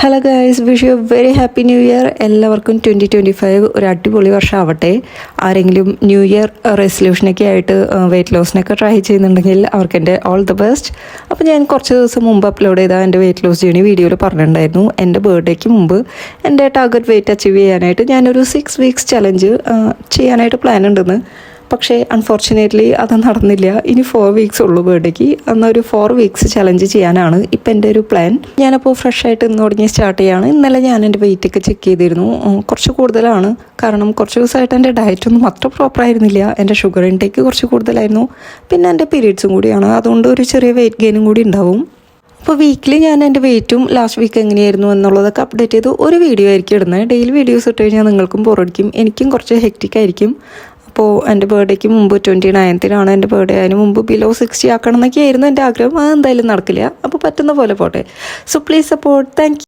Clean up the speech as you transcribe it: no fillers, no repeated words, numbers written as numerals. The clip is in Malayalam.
Hello guys, wish you very happy new year. എല്ലാവർക്കും 2025 ഒരു അടിപൊളി വർഷം ആവട്ടെ. ആരെങ്കിലും ന്യൂ ഇയർ റെസൊല്യൂഷനൊക്കെ ആയിട്ട് വെയിറ്റ് ലോസിനൊക്കെ ട്രൈ ചെയ്യുന്നുണ്ടെങ്കിൽ അവർക്ക് എൻ്റെ ഓൾ ദി ബെസ്റ്റ്. അപ്പോൾ ഞാൻ കുറച്ച് ദിവസം മുമ്പ് അപ്ലോഡ് ചെയ്ത എൻ്റെ വെയിറ്റ് ലോസ് ജേണി വീഡിയോയിൽ പറഞ്ഞിട്ടുണ്ടായിരുന്നു. എൻ്റെ ബർത്ത്ഡേക്ക് മുമ്പ് എൻ്റെ ടാർഗറ്റ് വെയിറ്റ് അച്ചീവ് ചെയ്യാനായിട്ട് ഞാനൊരു 6 വീക്സ് ചലഞ്ച് ചെയ്യാനായിട്ട് പ്ലാൻ ഉണ്ടെന്ന്. പക്ഷേ അൺഫോർച്ചുനേറ്റ്ലി അത് നടന്നില്ല. ഇനി 4 വീക്സ് ഉള്ളൂ ബർത്ത്ഡേക്ക്. എന്നൊരു 4 വീക്സ് ചലഞ്ച് ചെയ്യാനാണ് ഇപ്പം എൻ്റെ ഒരു പ്ലാൻ. ഞാനപ്പോൾ ഫ്രഷ് ആയിട്ട് ഇന്ന് തുടങ്ങി സ്റ്റാർട്ട് ചെയ്യാണ്. ഇന്നലെ ഞാൻ എൻ്റെ വെയിറ്റൊക്കെ ചെക്ക് ചെയ്തിരുന്നു. കുറച്ച് കൂടുതലാണ്. കാരണം കുറച്ച് ദിവസമായിട്ട് എൻ്റെ ഡയറ്റൊന്നും അത്ര പ്രോപ്പറായിരുന്നില്ല. എൻ്റെ ഷുഗർ ഇൻടേക്ക് കുറച്ച് കൂടുതലായിരുന്നു. പിന്നെ എൻ്റെ പീരീഡ്സും കൂടിയാണ്. അതുകൊണ്ട് ഒരു ചെറിയ വെയിറ്റ് ഗെയിനും കൂടി ഉണ്ടാവും. അപ്പോൾ വീക്കിലി ഞാൻ എൻ്റെ വെയിറ്റും ലാസ്റ്റ് വീക്ക് എങ്ങനെയായിരുന്നു എന്നുള്ളതൊക്കെ അപ്ഡേറ്റ് ചെയ്ത് ഒരു വീഡിയോ ആയിരിക്കും ഇടുന്നത്. ഡെയിലി വീഡിയോസ് ഇട്ട് കഴിഞ്ഞാൽ നിങ്ങൾക്കും ബോറടിക്കും, എനിക്കും കുറച്ച് ഹെക്റ്റിക്കായിരിക്കും. അപ്പോൾ എൻ്റെ ബർത്ത്ഡേക്ക് മുമ്പ് 29th എൻ്റെ ബർത്ത്ഡേ. അതിന് മുമ്പ് ബിലോ 60 ആക്കണം എന്നൊക്കെയായിരുന്നു എൻ്റെ ആഗ്രഹം. അത് എന്തായാലും നടക്കില്ല. അപ്പോൾ പറ്റുന്ന പോലെ പോട്ടെ. So please support. Thank you.